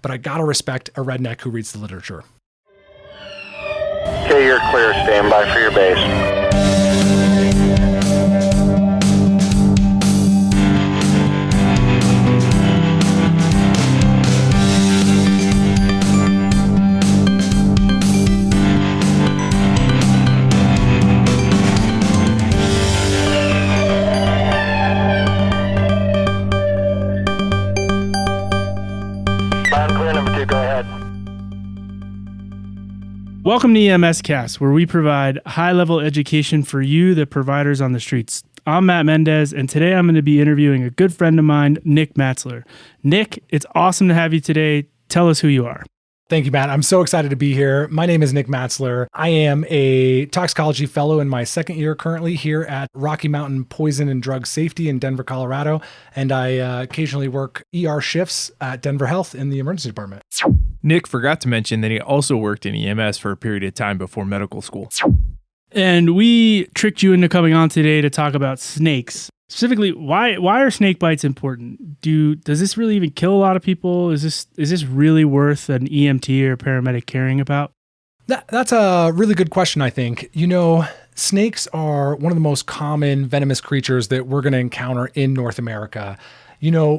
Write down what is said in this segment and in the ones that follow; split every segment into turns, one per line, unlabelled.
but I gotta respect a redneck who reads the literature.
Okay, you're clear. Stand by for your base.
Welcome to EMS Cast, where we provide high-level education for you, the providers on the streets. I'm Matt Mendez, and today I'm going to be interviewing a good friend of mine, Nik Matlser. Nik, it's awesome to have you today. Tell us who you are.
Thank you, Matt. I'm so excited to be here. My name is Nik Matlser. I am a toxicology fellow in my second year currently here at Rocky Mountain Poison and Drug Safety in Denver, Colorado. And I occasionally work ER shifts at Denver Health in the emergency department.
Nik forgot to mention that he also worked in EMS for a period of time before medical school.
And we tricked you into coming on today to talk about snakes. Specifically, why are snake bites important? Does this really even kill a lot of people? Is this really worth an EMT or paramedic caring about?
That's a really good question, I think. Snakes are one of the most common venomous creatures that we're going to encounter in North America.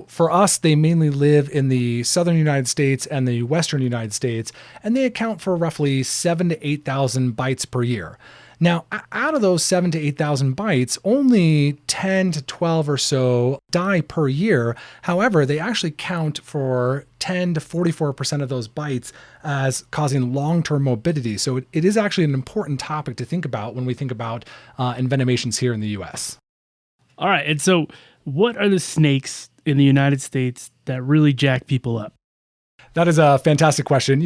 For us, they mainly live in the southern United States and the western United States, and they account for roughly 7,000 to 8,000 bites per year. Now, out of those 7,000 to 8,000 bites, only 10 to 12 or so die per year. However, they actually count for 10 to 44% of those bites as causing long-term morbidity. So it is actually an important topic to think about when we think about envenomations here in the U.S.
All right. And so what are the snakes in the United States that really jack people up?
That is a fantastic question.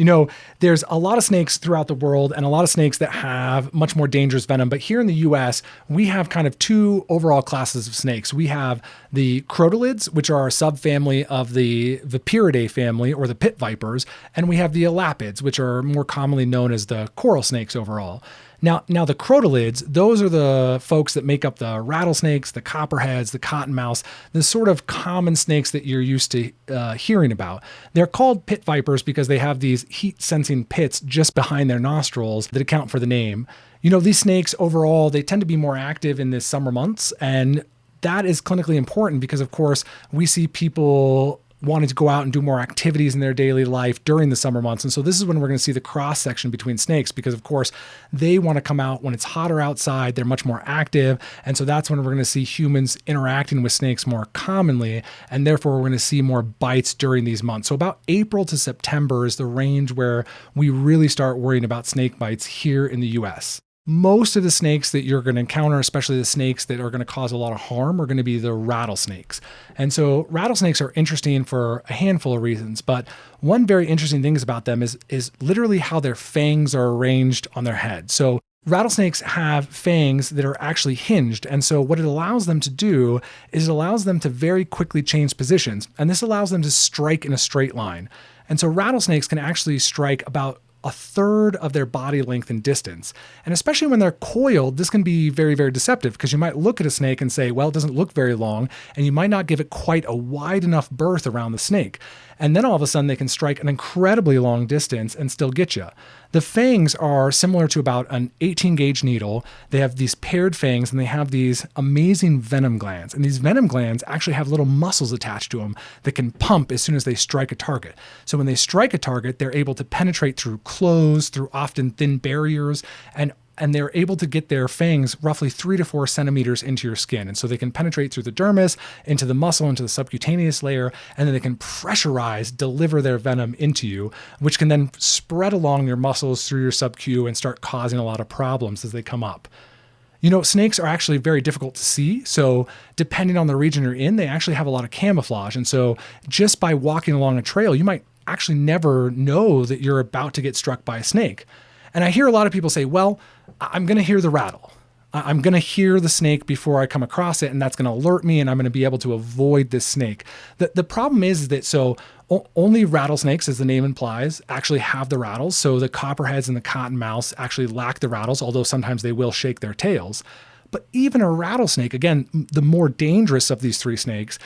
There's a lot of snakes throughout the world and a lot of snakes that have much more dangerous venom. But here in the US, we have kind of two overall classes of snakes. We have the crotalids, which are a subfamily of the Viperidae family or the pit vipers. And we have the elapids, which are more commonly known as the coral snakes overall. Now the crotalids, those are the folks that make up the rattlesnakes, the copperheads, the cottonmouths, the sort of common snakes that you're used to hearing about. They're called pit vipers because they have these heat-sensing pits just behind their nostrils that account for the name. These snakes overall, they tend to be more active in the summer months, and that is clinically important because, of course, we see people wanting to go out and do more activities in their daily life during the summer months. And so this is when we're going to see the cross section between snakes because, of course, they want to come out when it's hotter outside. They're much more active. And so that's when we're going to see humans interacting with snakes more commonly. And therefore, we're going to see more bites during these months. So about April to September is the range where we really start worrying about snake bites here in the US. Most of the snakes that you're going to encounter, especially the snakes that are going to cause a lot of harm, are going to be the rattlesnakes. And so rattlesnakes are interesting for a handful of reasons, but one very interesting thing about them is literally how their fangs are arranged on their head. So rattlesnakes have fangs that are actually hinged. And so what it allows them to do is it allows them to very quickly change positions. And this allows them to strike in a straight line. And so rattlesnakes can actually strike about a third of their body length and distance. And especially when they're coiled, this can be very, very deceptive because you might look at a snake and say, well, it doesn't look very long, and you might not give it quite a wide enough berth around the snake. And then all of a sudden they can strike an incredibly long distance and still get you. The fangs are similar to about an 18 gauge needle. They have these paired fangs and they have these amazing venom glands. And these venom glands actually have little muscles attached to them that can pump as soon as they strike a target. So when they strike a target, they're able to penetrate through clothes, through often thin barriers, and they're able to get their fangs roughly 3 to 4 centimeters into your skin. And so they can penetrate through the dermis, into the muscle, into the subcutaneous layer, and then they can deliver their venom into you, which can then spread along your muscles through your subcu and start causing a lot of problems as they come up. Snakes are actually very difficult to see. So depending on the region you're in, they actually have a lot of camouflage. And so just by walking along a trail, you might actually never know that you're about to get struck by a snake. And I hear a lot of people say, well, I'm going to hear the rattle. I'm going to hear the snake before I come across it, and that's going to alert me, and I'm going to be able to avoid this snake. The problem is that only rattlesnakes, as the name implies, actually have the rattles. So the copperheads and the cottonmouths actually lack the rattles, although sometimes they will shake their tails. But even a rattlesnake, again, the more dangerous of these three snakes,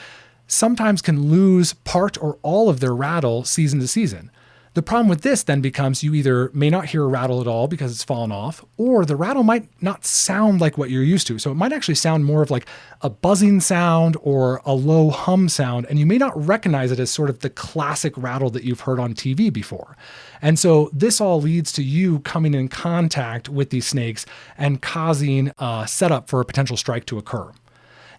sometimes can lose part or all of their rattle season to season. The problem with this then becomes you either may not hear a rattle at all because it's fallen off, or the rattle might not sound like what you're used to. So it might actually sound more of like a buzzing sound or a low hum sound, and you may not recognize it as sort of the classic rattle that you've heard on TV before. And so this all leads to you coming in contact with these snakes and causing a setup for a potential strike to occur.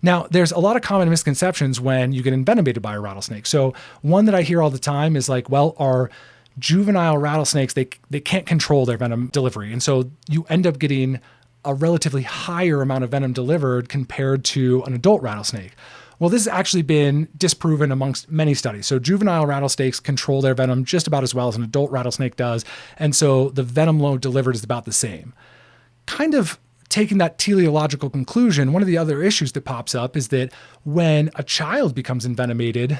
Now, there's a lot of common misconceptions when you get envenomated by a rattlesnake. So one that I hear all the time is like, well, our juvenile rattlesnakes, they can't control their venom delivery. And so you end up getting a relatively higher amount of venom delivered compared to an adult rattlesnake. Well, this has actually been disproven amongst many studies. So juvenile rattlesnakes control their venom just about as well as an adult rattlesnake does. And so the venom load delivered is about the same. Kind of taking that teleological conclusion, one of the other issues that pops up is that when a child becomes envenomated,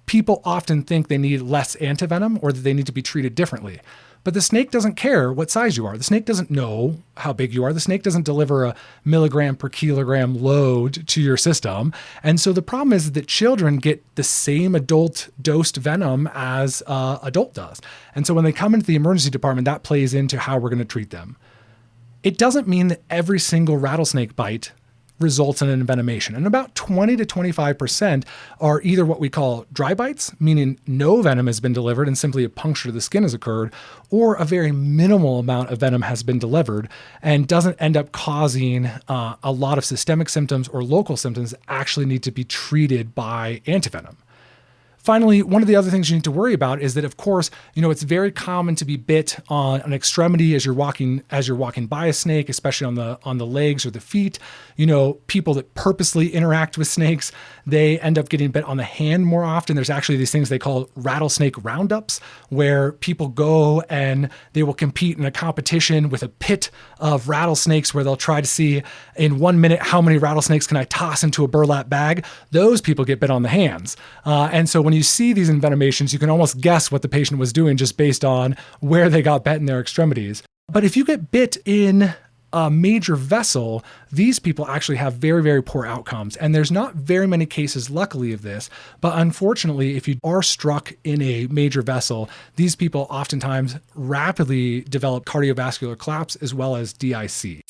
people often think they need less antivenom or that they need to be treated differently. But the snake doesn't care what size you are. The snake doesn't know how big you are. The snake doesn't deliver a milligram per kilogram load to your system. And so the problem is that children get the same adult dosed venom as adult does. And so when they come into the emergency department, that plays into how we're going to treat them. It doesn't mean that every single rattlesnake bite results in an envenomation. And about 20 to 25% are either what we call dry bites, meaning no venom has been delivered and simply a puncture to the skin has occurred, or a very minimal amount of venom has been delivered and doesn't end up causing a lot of systemic symptoms or local symptoms that actually need to be treated by antivenom. Finally, one of the other things you need to worry about is that, of course, it's very common to be bit on an extremity as you're walking by a snake, especially on the legs or the feet. People that purposely interact with snakes, they end up getting bit on the hand more often. There's actually these things they call rattlesnake roundups, where people go and they will compete in a competition with a pit of rattlesnakes where they'll try to see in 1 minute how many rattlesnakes can I toss into a burlap bag. Those people get bit on the hands. And so when you see these envenomations, you can almost guess what the patient was doing just based on where they got bit in their extremities. But if you get bit in a major vessel, these people actually have very, very poor outcomes. And there's not very many cases, luckily, of this. But unfortunately, if you are struck in a major vessel, these people oftentimes rapidly develop cardiovascular collapse as well as DIC.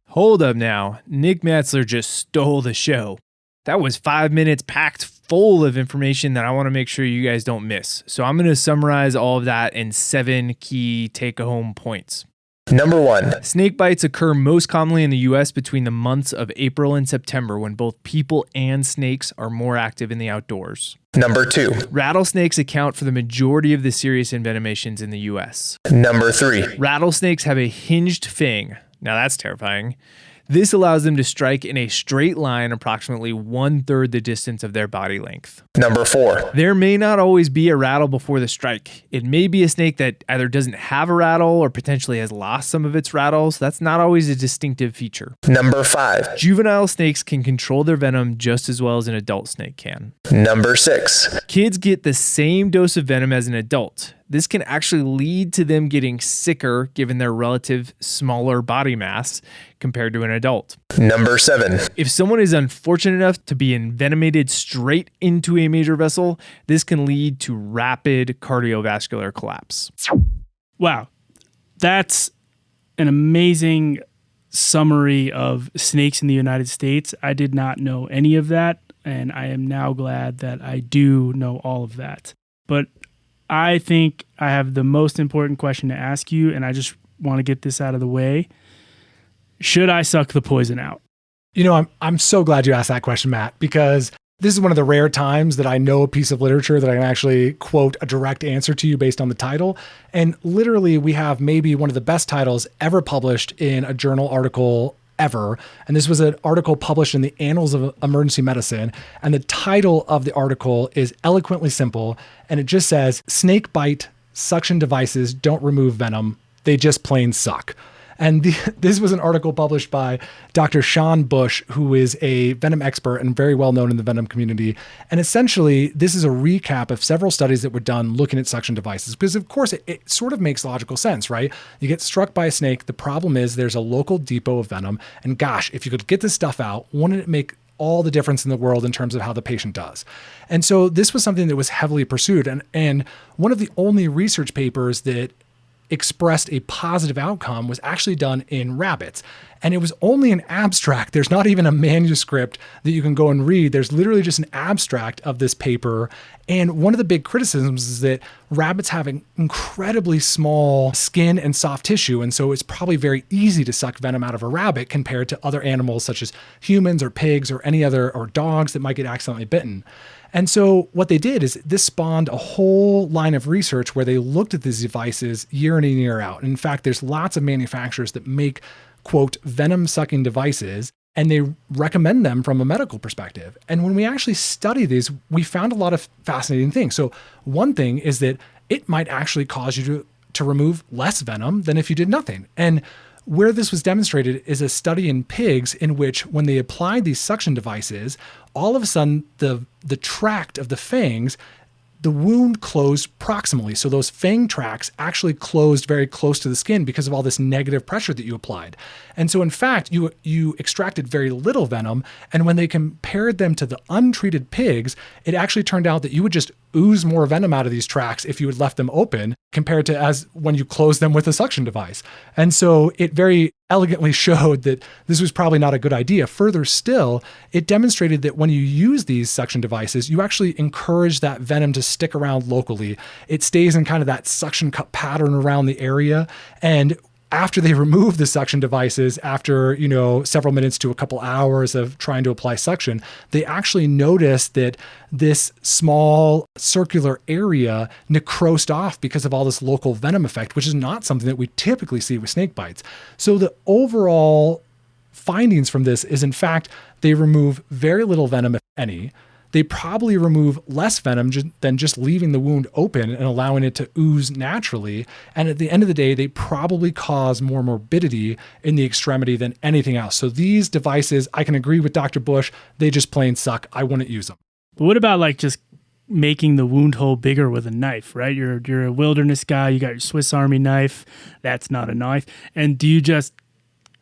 Hold up now. Nik Matlser just stole the show. That was 5 minutes packed full of information that I want to make sure you guys don't miss. So I'm going to summarize all of that in 7 key take-home points.
Number 1.
Snake bites occur most commonly in the U.S. between the months of April and September, when both people and snakes are more active in the outdoors.
Number 2.
Rattlesnakes account for the majority of the serious envenomations in the U.S.
Number 3.
Rattlesnakes have a hinged fang. Now that's terrifying. This allows them to strike in a straight line approximately 1/3 the distance of their body length.
Number 4.
There may not always be a rattle before the strike. It may be a snake that either doesn't have a rattle or potentially has lost some of its rattles. That's not always a distinctive feature.
Number 5.
Juvenile snakes can control their venom just as well as an adult snake can.
Number 6.
Kids get the same dose of venom as an adult. This can actually lead to them getting sicker given their relative smaller body mass compared to an adult.
Number 7.
If someone is unfortunate enough to be envenomated straight into a major vessel, this can lead to rapid cardiovascular collapse.
Wow. That's an amazing summary of snakes in the United States. I did not know any of that, and I am now glad that I do know all of that. But I think I have the most important question to ask you, and I just want to get this out of the way. Should I suck the poison out?
I'm so glad you asked that question, Matt, because this is one of the rare times that I know a piece of literature that I can actually quote a direct answer to you based on the title. And literally, we have maybe one of the best titles ever published in a journal article ever. And this was an article published in the Annals of Emergency Medicine. And the title of the article is eloquently simple. And it just says, snake bite suction devices don't remove venom. They just plain suck. And this was an article published by Dr. Sean Bush, who is a venom expert and very well known in the venom community. And essentially, this is a recap of several studies that were done looking at suction devices, because of course it sort of makes logical sense, right? You get struck by a snake. The problem is there's a local depot of venom. And gosh, if you could get this stuff out, wouldn't it make all the difference in the world in terms of how the patient does. And so this was something that was heavily pursued. And one of the only research papers that expressed a positive outcome was actually done in rabbits. And it was only an abstract. There's not even a manuscript that you can go and read. There's literally just an abstract of this paper. And one of the big criticisms is that rabbits have an incredibly small skin and soft tissue. And so it's probably very easy to suck venom out of a rabbit compared to other animals such as humans or pigs or any other, or dogs that might get accidentally bitten. And so what they did is this spawned a whole line of research where they looked at these devices year in and year out. And in fact, there's lots of manufacturers that make, quote, venom sucking devices, and they recommend them from a medical perspective. And when we actually study these, we found a lot of fascinating things. So one thing is that it might actually cause you to remove less venom than if you did nothing. And where this was demonstrated is a study in pigs in which when they applied these suction devices, all of a sudden the tract of the fangs, the wound closed proximally. So those fang tracts actually closed very close to the skin because of all this negative pressure that you applied. And so in fact, you extracted very little venom. And when they compared them to the untreated pigs, it actually turned out that you would just ooze more venom out of these tracts if you had left them open compared to as when you close them with a suction device. And so it very elegantly showed that this was probably not a good idea. Further still, it demonstrated that when you use these suction devices, you actually encourage that venom to stick around locally. It stays in kind of that suction cup pattern around the area. And after they remove the suction devices, after, several minutes to a couple hours of trying to apply suction, they actually noticed that this small circular area necrosed off because of all this local venom effect, which is not something that we typically see with snake bites. So the overall findings from this is, in fact, they remove very little venom, if any. They probably remove less venom than just leaving the wound open and allowing it to ooze naturally. And at the end of the day, they probably cause more morbidity in the extremity than anything else. So these devices, I can agree with Dr. Bush, they just plain suck. I wouldn't use them.
But what about like just making the wound hole bigger with a knife, right? You're a wilderness guy. You got your Swiss Army knife. That's not a knife. And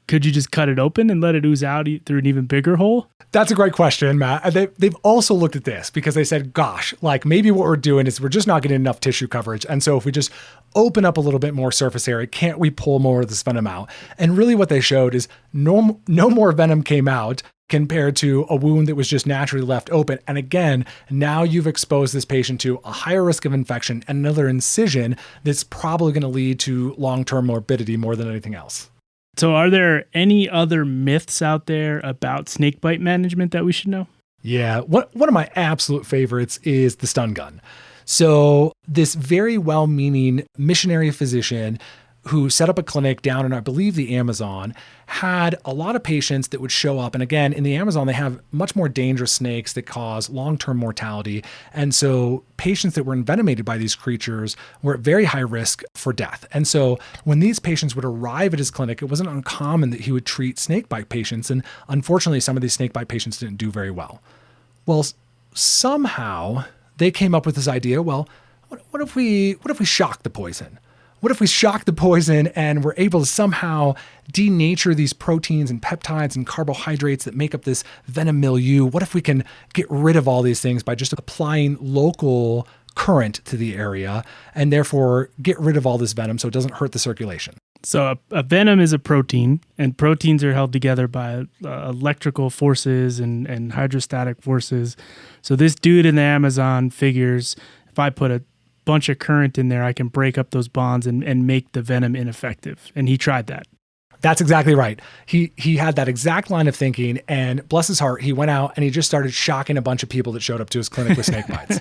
could you just cut it open and let it ooze out through an even bigger hole?
That's a great question, Matt. They've also looked at this because they said, gosh, like maybe what we're doing is we're just not getting enough tissue coverage. And so if we just open up a little bit more surface area, can't we pull more of this venom out? And really what they showed is no more venom came out compared to a wound that was just naturally left open. And again, now you've exposed this patient to a higher risk of infection and another incision that's probably going to lead to long-term morbidity more than anything else.
So are there any other myths out there about snakebite management that we should know?
Yeah, one of my absolute favorites is the stun gun. So this very well-meaning missionary physician who set up a clinic down in, I believe, the Amazon, had a lot of patients that would show up. And again, in the Amazon, they have much more dangerous snakes that cause long-term mortality. And so patients that were envenomated by these creatures were at very high risk for death. And so when these patients would arrive at his clinic, it wasn't uncommon that he would treat snakebite patients. And unfortunately, some of these snakebite patients didn't do very well. Well, somehow they came up with this idea, well, what if we shock the poison? What if we shock the poison and we're able to somehow denature these proteins and peptides and carbohydrates that make up this venom milieu? What if we can get rid of all these things by just applying local current to the area and therefore get rid of all this venom so it doesn't hurt the circulation?
So a venom is a protein, and proteins are held together by electrical forces and hydrostatic forces. So this dude in the Amazon figures, if I put a bunch of current in there, I can break up those bonds and make the venom ineffective. And he tried that.
That's exactly right. He had that exact line of thinking, and bless his heart, he went out and he just started shocking a bunch of people that showed up to his clinic with snake bites.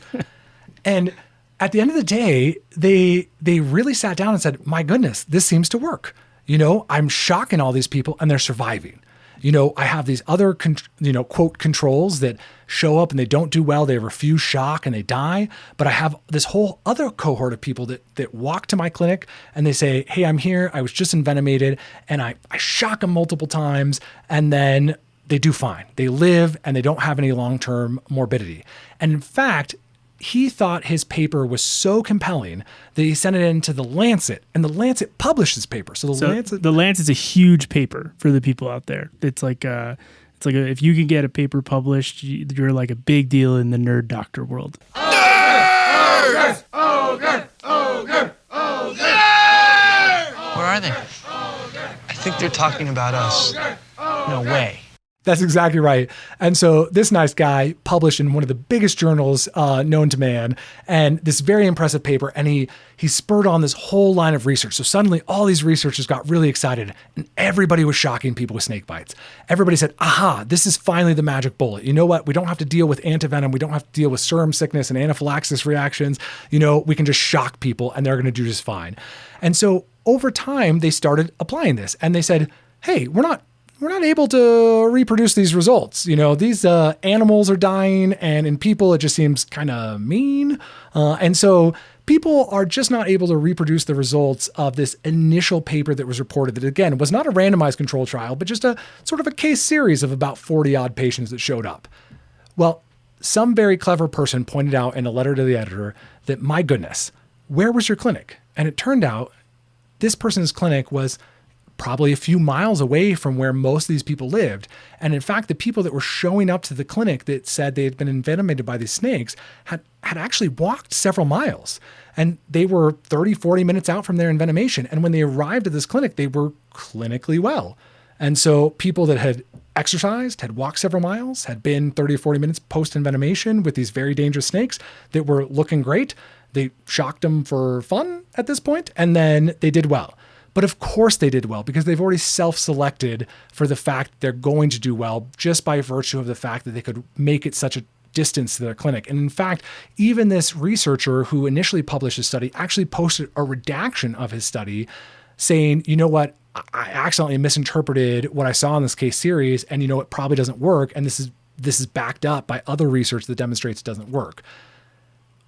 And at the end of the day, they really sat down and said, my goodness, this seems to work. I'm shocking all these people and they're surviving. I have these other, quote, controls that show up and they don't do well. They refuse shock and they die. But I have this whole other cohort of people that walk to my clinic and they say, hey, I'm here. I was just envenomated and I shock them multiple times. And then they do fine. They live and they don't have any long-term morbidity. And in fact, he thought his paper was so compelling that he sent it into the Lancet, and the Lancet published his paper. So the Lancet's
a huge paper for the people out there. It's like it's It's like if you can get a paper published, you're like a big deal in the nerd doctor world.
Where are they? I think they're talking about us. No way.
That's exactly right. And so this nice guy published in one of the biggest journals known to man, and this very impressive paper, and he spurred on this whole line of research. So suddenly all these researchers got really excited, and everybody was shocking people with snake bites. Everybody said, aha, this is finally the magic bullet. You know what? We don't have to deal with antivenom. We don't have to deal with serum sickness and anaphylaxis reactions. We can just shock people and they're going to do just fine. And so over time, they started applying this, and they said, hey, we're not able to reproduce these results. These animals are dying, and in people, it just seems kind of mean. And so people are just not able to reproduce the results of this initial paper that was reported that, again, was not a randomized control trial, but just a sort of a case series of about 40 odd patients that showed up. Well, some very clever person pointed out in a letter to the editor that, my goodness, where was your clinic? And it turned out this person's clinic was probably a few miles away from where most of these people lived. And in fact, the people that were showing up to the clinic that said they had been envenomated by these snakes had actually walked several miles. And they were 30, 40 minutes out from their envenomation. And when they arrived at this clinic, they were clinically well. And so people that had exercised, had walked several miles, had been 30 or 40 minutes post-envenomation with these very dangerous snakes that were looking great. They shocked them for fun at this point, and then they did well. But of course they did well, because they've already self-selected for the fact they're going to do well just by virtue of the fact that they could make it such a distance to their clinic. And in fact, even this researcher who initially published his study actually posted a redaction of his study saying, you know what, I accidentally misinterpreted what I saw in this case series, and it probably doesn't work. And this is backed up by other research that demonstrates it doesn't work.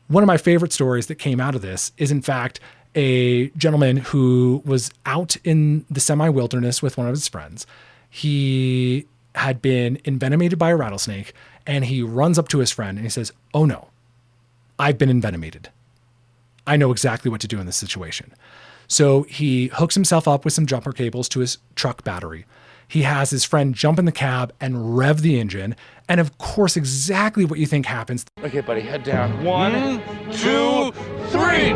One of my favorite stories that came out of this is, in fact, a gentleman who was out in the semi-wilderness with one of his friends. He had been envenomated by a rattlesnake, and he runs up to his friend and he says, oh no, I've been envenomated. I know exactly what to do in this situation. So he hooks himself up with some jumper cables to his truck battery. He has his friend jump in the cab and rev the engine. And of course, exactly what you think happens.
Okay, buddy, head down. 1, 2, 3.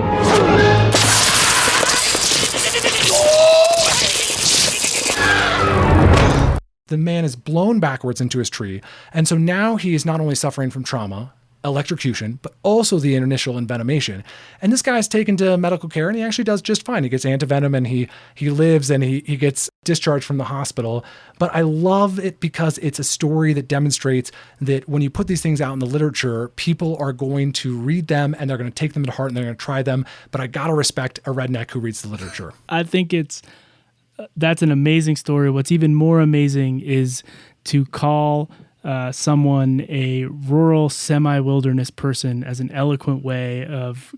The man is blown backwards into his tree. And so now he is not only suffering from trauma, electrocution, but also the initial envenomation. And this guy is taken to medical care, and he actually does just fine. He gets antivenom, and he lives, and he gets discharged from the hospital. But I love it because it's a story that demonstrates that when you put these things out in the literature, people are going to read them, and they're going to take them to heart, and they're going to try them. But I got to respect a redneck who reads the literature.
I think that's an amazing story. What's even more amazing is to call someone a rural semi-wilderness person as an eloquent way of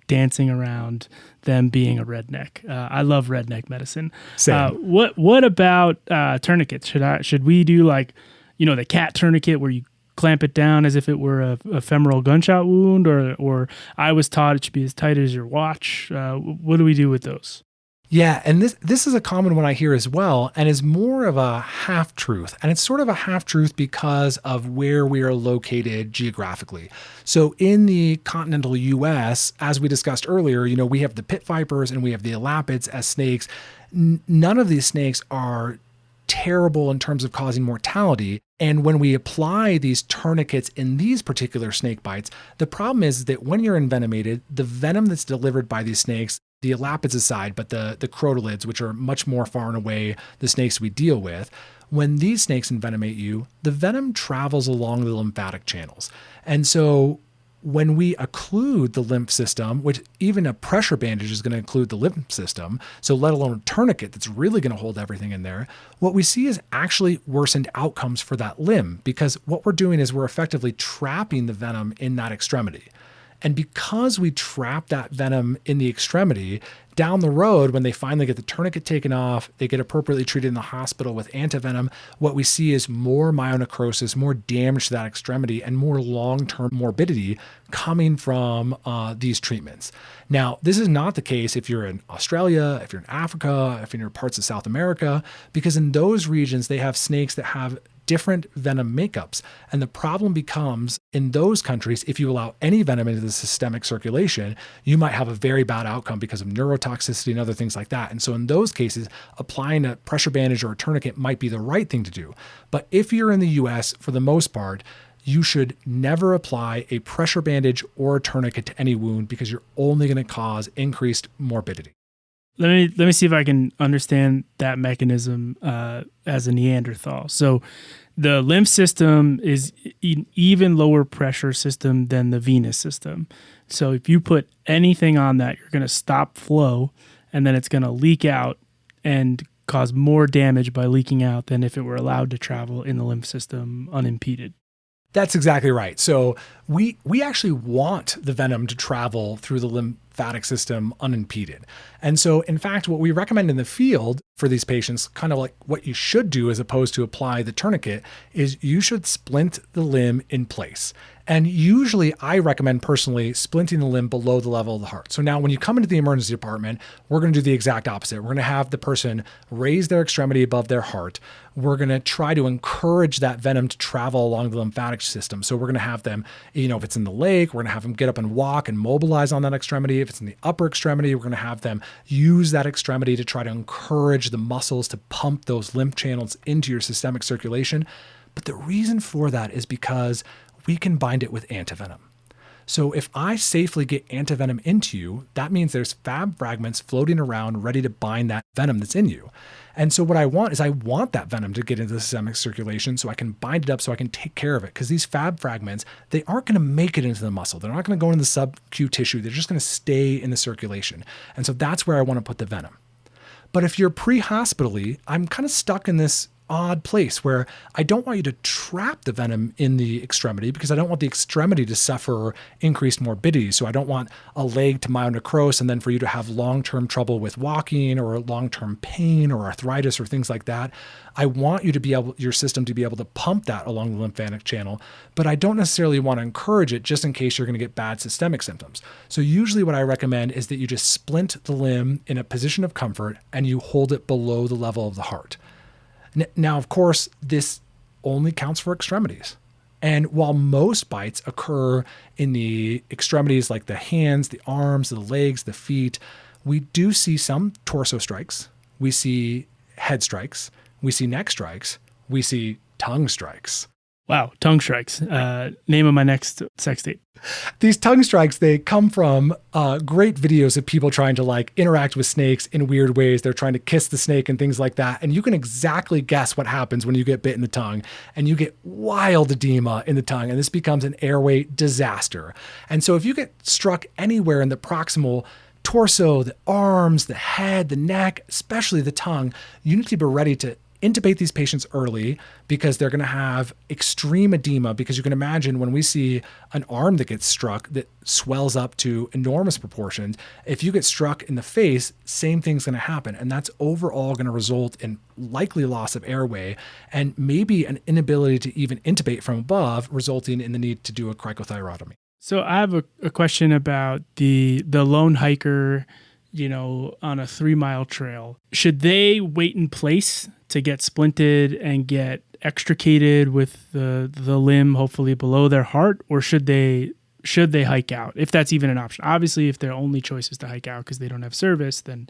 dancing around them being a redneck. I love redneck medicine.
Same.
What about tourniquets? Should we do the cat tourniquet where you clamp it down as if it were a femoral gunshot wound, or I was taught it should be as tight as your watch? What do we do with those?
Yeah, and this is a common one I hear as well, and is more of a half-truth. And it's sort of a half-truth because of where we are located geographically. So in the continental U.S., as we discussed earlier, we have the pit vipers and we have the elapids as snakes. None of these snakes are terrible in terms of causing mortality. And when we apply these tourniquets in these particular snake bites, the problem is that when you're envenomated, the venom that's delivered by these snakes, the elapids aside, but the crotalids, which are much more far and away the snakes we deal with, when these snakes envenomate you, the venom travels along the lymphatic channels. And so when we occlude the lymph system, which even a pressure bandage is going to include the lymph system, so let alone a tourniquet that's really going to hold everything in there, what we see is actually worsened outcomes for that limb, because what we're doing is we're effectively trapping the venom in that extremity. And because we trap that venom in the extremity, down the road, when they finally get the tourniquet taken off, they get appropriately treated in the hospital with antivenom, what we see is more myonecrosis, more damage to that extremity, and more long-term morbidity coming from these treatments. Now, this is not the case if you're in Australia, if you're in Africa, if you're in parts of South America, because in those regions, they have snakes that have different venom makeups. And the problem becomes in those countries, if you allow any venom into the systemic circulation, you might have a very bad outcome because of neurotoxicity and other things like that. And so in those cases, applying a pressure bandage or a tourniquet might be the right thing to do. But if you're in the US, for the most part, you should never apply a pressure bandage or a tourniquet to any wound because you're only going to cause increased morbidity.
Let me see if I can understand that mechanism as a Neanderthal. So the lymph system is an even lower pressure system than the venous system. So if you put anything on that, you're going to stop flow, and then it's going to leak out and cause more damage by leaking out than if it were allowed to travel in the lymph system unimpeded.
That's exactly right. So we actually want the venom to travel through the lymphatic system unimpeded. And so, in fact, what we recommend in the field for these patients, kind of like what you should do as opposed to apply the tourniquet, is you should splint the limb in place. And usually I recommend personally splinting the limb below the level of the heart. So now when you come into the emergency department, we're going to do the exact opposite. We're going to have the person raise their extremity above their heart. We're going to try to encourage that venom to travel along the lymphatic system. So we're going to have them, if it's in the leg, we're going to have them get up and walk and mobilize on that extremity. If it's in the upper extremity, we're going to have them use that extremity to try to encourage the muscles to pump those lymph channels into your systemic circulation. But the reason for that is because we can bind it with antivenom. So if I safely get antivenom into you, that means there's fab fragments floating around ready to bind that venom that's in you. And so what I want is that venom to get into the systemic circulation so I can bind it up so I can take care of it. Because these fab fragments, they aren't going to make it into the muscle. They're not going to go into the sub-Q tissue. They're just going to stay in the circulation. And so that's where I want to put the venom. But if you're pre-hospitally, I'm kind of stuck in this odd place where I don't want you to trap the venom in the extremity because I don't want the extremity to suffer increased morbidity. So I don't want a leg to myonecrose and then for you to have long-term trouble with walking or long-term pain or arthritis or things like that. I want you to be able, your system to be able to pump that along the lymphatic channel, but I don't necessarily want to encourage it just in case you're going to get bad systemic symptoms. So usually what I recommend is that you just splint the limb in a position of comfort and you hold it below the level of the heart. Now, of course, this only counts for extremities. And while most bites occur in the extremities like the hands, the arms, the legs, the feet, we do see some torso strikes. We see head strikes. We see neck strikes. We see tongue strikes.
Wow, tongue strikes. Name of my next sex tape.
These tongue strikes, they come from great videos of people trying to interact with snakes in weird ways. They're trying to kiss the snake and things like that. And you can exactly guess what happens when you get bit in the tongue and you get wild edema in the tongue. And this becomes an airway disaster. And so if you get struck anywhere in the proximal torso, the arms, the head, the neck, especially the tongue, you need to be ready to intubate these patients early because they're going to have extreme edema, because you can imagine when we see an arm that gets struck that swells up to enormous proportions, if you get struck in the face, same thing's going to happen. And that's overall going to result in likely loss of airway and maybe an inability to even intubate from above, resulting in the need to do a cricothyrotomy.
So I have a question about the lone hiker, on a 3-mile trail. Should they wait in place to get splinted and get extricated with the limb, hopefully below their heart, or should they hike out, if that's even an option? Obviously, if their only choice is to hike out because they don't have service, then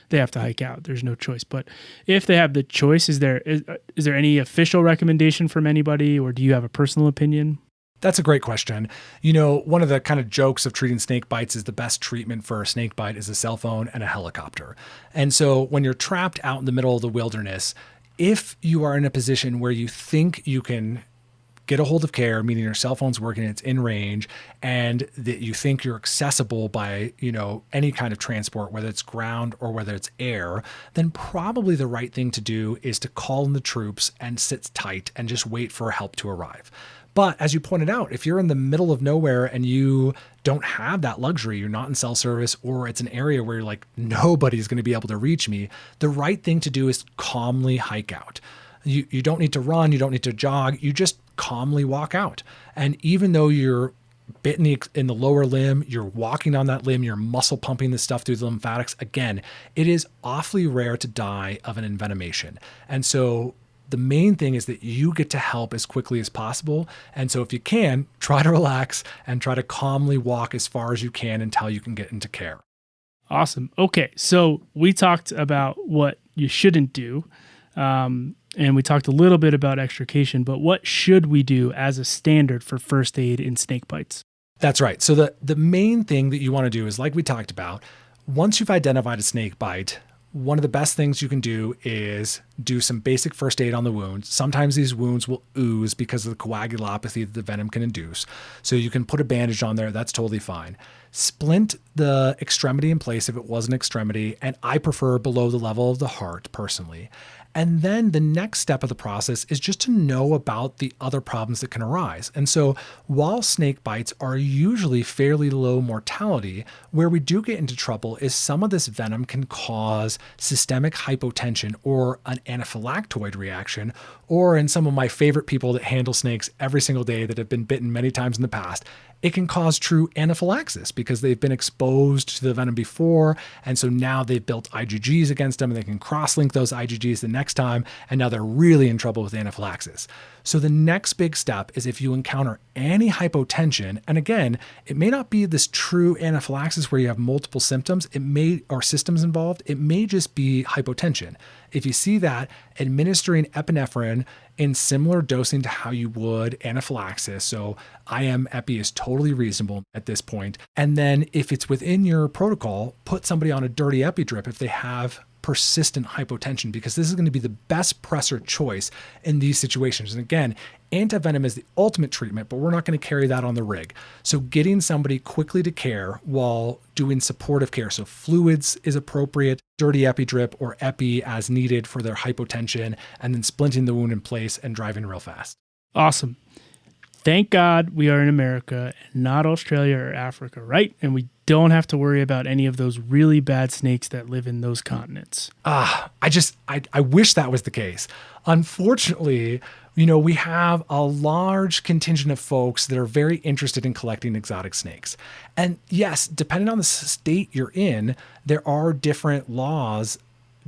they have to hike out. There's no choice. But if they have the choice, is there any official recommendation from anybody, or do you have a personal opinion?
That's a great question. One of the kind of jokes of treating snake bites is the best treatment for a snake bite is a cell phone and a helicopter. And so when you're trapped out in the middle of the wilderness, if you are in a position where you think you can get a hold of care, meaning your cell phone's working, it's in range, and that you think you're accessible by, any kind of transport, whether it's ground or whether it's air, then probably the right thing to do is to call in the troops and sit tight and just wait for help to arrive. But as you pointed out, if you're in the middle of nowhere and you don't have that luxury, you're not in cell service, or it's an area where you're like, nobody's going to be able to reach me, the right thing to do is calmly hike out. You don't need to run, you don't need to jog, you just calmly walk out. And even though you're bitten in the lower limb, you're walking on that limb, you're muscle pumping the stuff through the lymphatics, again, it is awfully rare to die of an envenomation. And so the main thing is that you get to help as quickly as possible. And so if you can, try to relax and try to calmly walk as far as you can until you can get into care.
Awesome. Okay. So we talked about what you shouldn't do. And we talked a little bit about extrication, but what should we do as a standard for first aid in snake bites?
That's right. So the main thing that you want to do is, like we talked about, once you've identified a snake bite, one of the best things you can do is do some basic first aid on the wound. Sometimes these wounds will ooze because of the coagulopathy that the venom can induce. So you can put a bandage on there. That's totally fine. Splint the extremity in place if it was an extremity, and I prefer below the level of the heart personally. And then the next step of the process is just to know about the other problems that can arise. And so while snake bites are usually fairly low mortality, where we do get into trouble is some of this venom can cause systemic hypotension or an anaphylactoid reaction, or in some of my favorite people that handle snakes every single day that have been bitten many times in the past, it can cause true anaphylaxis because they've been exposed to the venom before. And so now they've built IgGs against them and they can cross-link those IgGs the next time. And now they're really in trouble with anaphylaxis. So the next big step is if you encounter any hypotension, and again, it may not be this true anaphylaxis where you have multiple symptoms, or systems involved, it may just be hypotension. If you see that, administering epinephrine in similar dosing to how you would anaphylaxis, so IM epi is totally reasonable at this point. And then if it's within your protocol, put somebody on a dirty epi drip if they have persistent hypotension, because this is going to be the best pressor choice in these situations. And again, antivenom is the ultimate treatment, but we're not going to carry that on the rig. So getting somebody quickly to care while doing supportive care. So fluids is appropriate, dirty epi drip or epi as needed for their hypotension, and then splinting the wound in place and driving real fast.
Awesome. Thank God we are in America and not Australia or Africa, right? And we don't have to worry about any of those really bad snakes that live in those continents.
I wish that was the case. Unfortunately, we have a large contingent of folks that are very interested in collecting exotic snakes. And yes, depending on the state you're in, there are different laws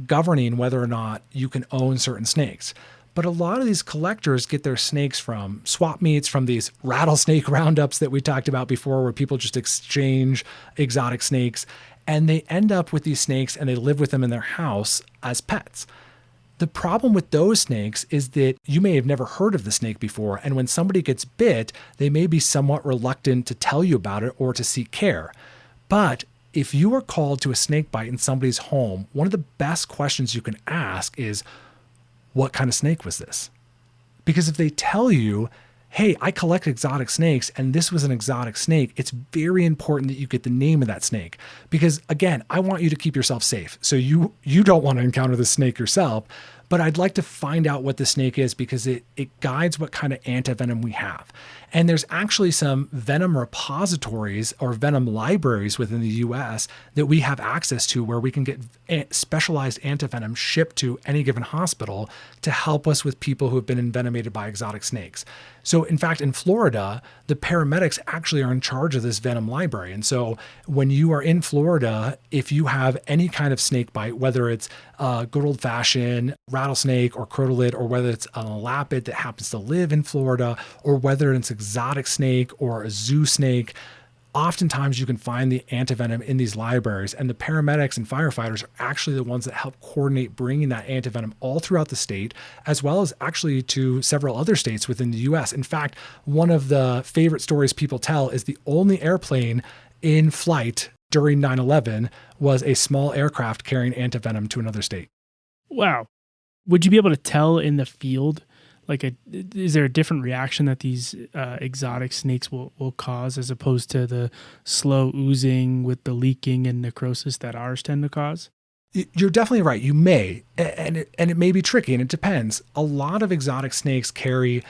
governing whether or not you can own certain snakes. But a lot of these collectors get their snakes from swap meets, from these rattlesnake roundups that we talked about before, where people just exchange exotic snakes, and they end up with these snakes and they live with them in their house as pets. The problem with those snakes is that you may have never heard of the snake before, and when somebody gets bit, they may be somewhat reluctant to tell you about it or to seek care. But if you are called to a snake bite in somebody's home, one of the best questions you can ask is, what kind of snake was this? Because if they tell you, hey, I collect exotic snakes and this was an exotic snake, it's very important that you get the name of that snake. Because again, I want you to keep yourself safe. So you don't want to encounter the snake yourself, but I'd like to find out what the snake is because it guides what kind of antivenom we have. And there's actually some venom repositories or venom libraries within the US that we have access to where we can get specialized antivenom shipped to any given hospital to help us with people who have been envenomated by exotic snakes. So in fact, in Florida, the paramedics actually are in charge of this venom library. And so when you are in Florida, if you have any kind of snake bite, whether it's a good old fashioned rattlesnake or crotolid, or whether it's an elapid that happens to live in Florida, or whether it's exotic snake or a zoo snake, oftentimes you can find the antivenom in these libraries, and the paramedics and firefighters are actually the ones that help coordinate bringing that antivenom all throughout the state, as well as actually to several other states within the US. In fact, one of the favorite stories people tell is the only airplane in flight during 9/11 was a small aircraft carrying antivenom to another state.
Wow. Would you be able to tell in the field, is there a different reaction that these exotic snakes will cause as opposed to the slow oozing with the leaking and necrosis that ours tend to cause?
You're definitely right. You may, and it may be tricky, and it depends. A lot of exotic snakes carry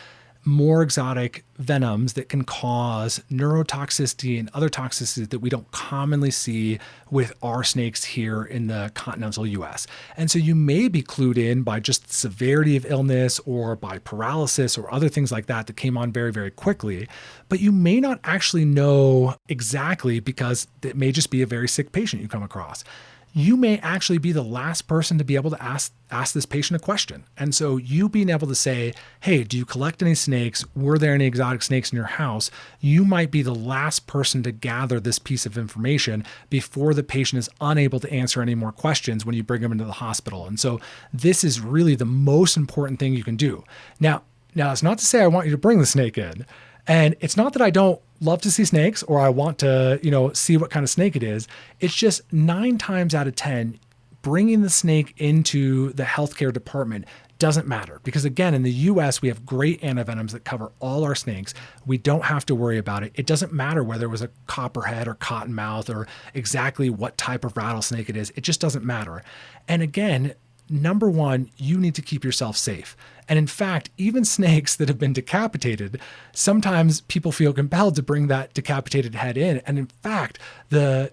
more exotic venoms that can cause neurotoxicity and other toxicities that we don't commonly see with our snakes here in the continental US. And so you may be clued in by just the severity of illness or by paralysis or other things like that came on very, very quickly, but you may not actually know exactly because it may just be a very sick patient you come across. you may actually be the last person to be able to ask this patient a question. And so you being able to say, hey, do you collect any snakes? Were there any exotic snakes in your house? You might be the last person to gather this piece of information before the patient is unable to answer any more questions when you bring them into the hospital. And so this is really the most important thing you can do. Now, it's not to say I want you to bring the snake in. And it's not that I don't love to see snakes or I want to, see what kind of snake it is. It's just 9 times out of 10, bringing the snake into the healthcare department doesn't matter. Because again, in the US, we have great antivenoms that cover all our snakes. We don't have to worry about it. It doesn't matter whether it was a copperhead or cottonmouth or exactly what type of rattlesnake it is. It just doesn't matter. And again, number one, you need to keep yourself safe. And in fact, even snakes that have been decapitated, sometimes people feel compelled to bring that decapitated head in. And in fact, the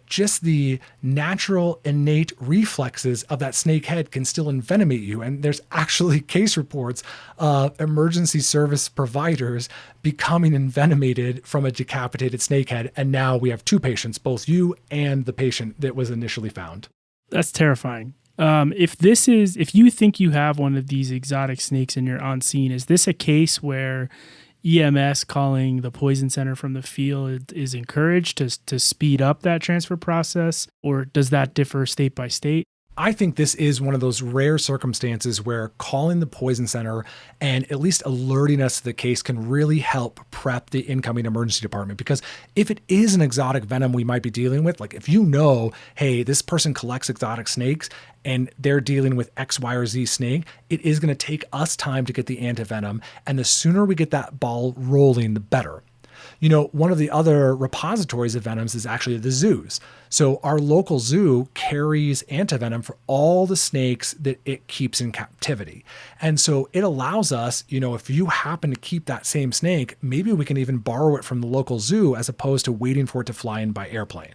natural innate reflexes of that snake head can still envenomate you. And there's actually case reports of emergency service providers becoming envenomated from a decapitated snake head. And now we have 2 patients, both you and the patient that was initially found.
That's terrifying. If you think you have one of these exotic snakes and you're on scene, is this a case where EMS calling the poison center from the field is encouraged to speed up that transfer process, or does that differ state by state?
I think this is one of those rare circumstances where calling the poison center and at least alerting us to the case can really help prep the incoming emergency department. Because if it is an exotic venom we might be dealing with, like if hey, this person collects exotic snakes and they're dealing with X, Y, or Z snake, it is going to take us time to get the antivenom. And the sooner we get that ball rolling, the better. One of the other repositories of venoms is actually the zoos. So our local zoo carries antivenom for all the snakes that it keeps in captivity. And so it allows us, if you happen to keep that same snake, maybe we can even borrow it from the local zoo as opposed to waiting for it to fly in by airplane.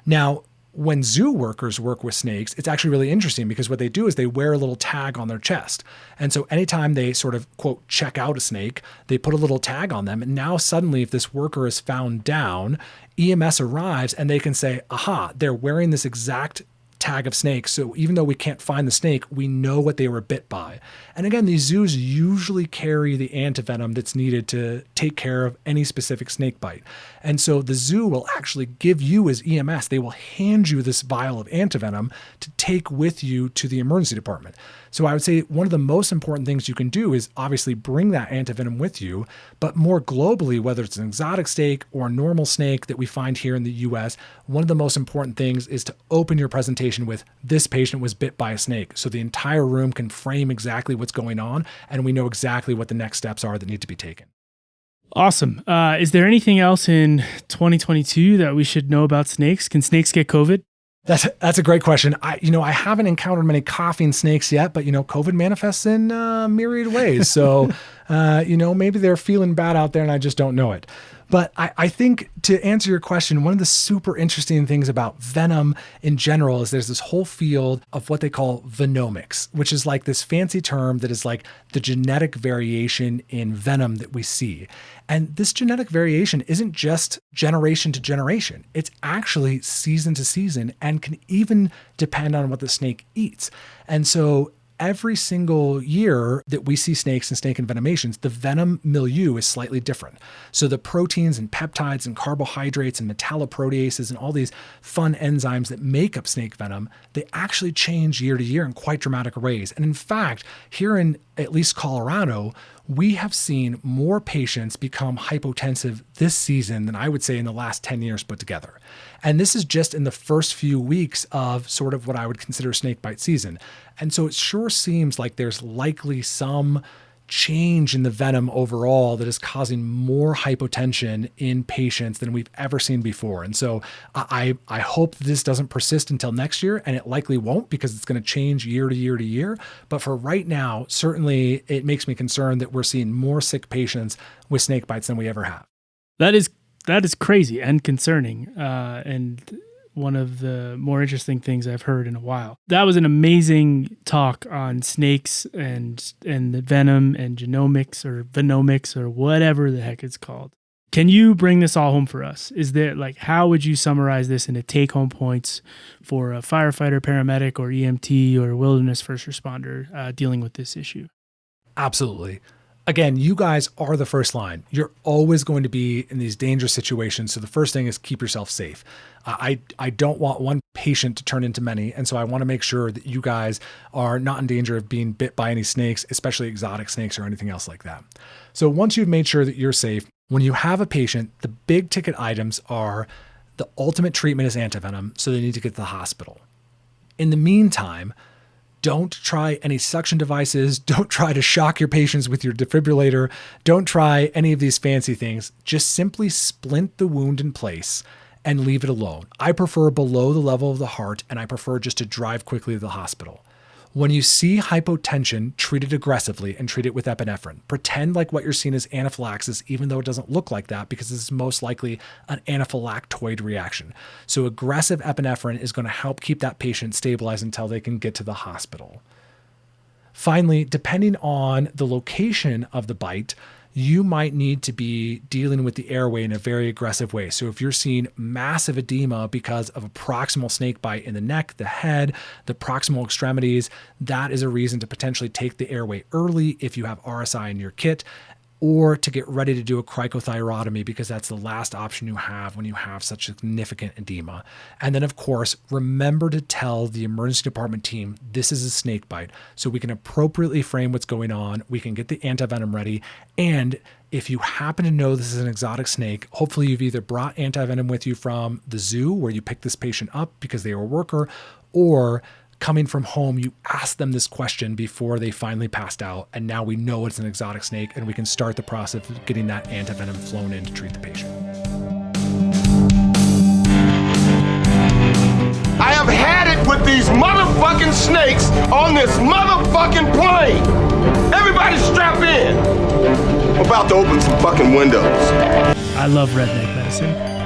Now, when zoo workers work with snakes, it's actually really interesting because what they do is they wear a little tag on their chest. And so anytime they sort of, quote, check out a snake, they put a little tag on them. And now suddenly if this worker is found down, EMS arrives and they can say, aha, they're wearing this exact tag of snakes. So even though we can't find the snake, we know what they were bit by. And again, these zoos usually carry the antivenom that's needed to take care of any specific snake bite. And so the zoo will actually give you as EMS, they will hand you this vial of antivenom to take with you to the emergency department. So I would say one of the most important things you can do is obviously bring that antivenom with you, but more globally, whether it's an exotic snake or a normal snake that we find here in the US, one of the most important things is to open your presentation with, this patient was bit by a snake. So the entire room can frame exactly what's going on, and we know exactly what the next steps are that need to be taken.
Awesome. Is there anything else in 2022 that we should know about snakes? Can snakes get COVID?
That's a great question. I haven't encountered many coughing snakes yet, but COVID manifests in myriad ways. So, maybe they're feeling bad out there and I just don't know it. But I think to answer your question, one of the super interesting things about venom in general is there's this whole field of what they call venomics, which is like this fancy term that is like the genetic variation in venom that we see. And this genetic variation isn't just generation to generation. It's actually season to season and can even depend on what the snake eats. And so every single year that we see snakes and snake envenomations, the venom milieu is slightly different. So the proteins and peptides and carbohydrates and metalloproteases and all these fun enzymes that make up snake venom, they actually change year to year in quite dramatic ways. And in fact, here in at least Colorado, we have seen more patients become hypotensive this season than I would say in the last 10 years put together. And this is just in the first few weeks of sort of what I would consider snake bite season. And so it sure seems like there's likely some change in the venom overall that is causing more hypotension in patients than we've ever seen before. And so I hope this doesn't persist until next year, and it likely won't because it's going to change year to year to year. But for right now, certainly it makes me concerned that we're seeing more sick patients with snake bites than we ever have.
That is crazy and concerning. And one of the more interesting things I've heard in a while. That was an amazing talk on snakes and the venom and genomics or venomics or whatever the heck it's called. Can you bring this all home for us? Is there how would you summarize this into take-home points for a firefighter, paramedic, or EMT or wilderness first responder dealing with this issue?
Absolutely. Again, you guys are the first line. You're always going to be in these dangerous situations. So the first thing is keep yourself safe. I don't want one patient to turn into many. And so I want to make sure that you guys are not in danger of being bit by any snakes, especially exotic snakes or anything else like that. So once you've made sure that you're safe, when you have a patient, the big ticket items are the ultimate treatment is antivenom. So they need to get to the hospital. In the meantime, don't try any suction devices. Don't try to shock your patients with your defibrillator. Don't try any of these fancy things. Just simply splint the wound in place and leave it alone. I prefer below the level of the heart, and I prefer just to drive quickly to the hospital. When you see hypotension, treat it aggressively and treat it with epinephrine. Pretend like what you're seeing is anaphylaxis, even though it doesn't look like that, because this is most likely an anaphylactoid reaction. So aggressive epinephrine is going to help keep that patient stabilized until they can get to the hospital. Finally, depending on the location of the bite, you might need to be dealing with the airway in a very aggressive way. So if you're seeing massive edema because of a proximal snake bite in the neck, the head, the proximal extremities, that is a reason to potentially take the airway early if you have RSI in your kit, or to get ready to do a cricothyrotomy, because that's the last option you have when you have such significant edema. And then, of course, remember to tell the emergency department team this is a snake bite, so we can appropriately frame what's going on. We can get the antivenom ready. And if you happen to know this is an exotic snake, hopefully you've either brought antivenom with you from the zoo where you picked this patient up because they were a worker, or coming from home, you asked them this question before they finally passed out, and now we know it's an exotic snake, and we can start the process of getting that antivenom flown in to treat the patient.
I have had it with these motherfucking snakes on this motherfucking plane. Everybody strap in. I'm about to open some fucking windows.
I love redneck medicine.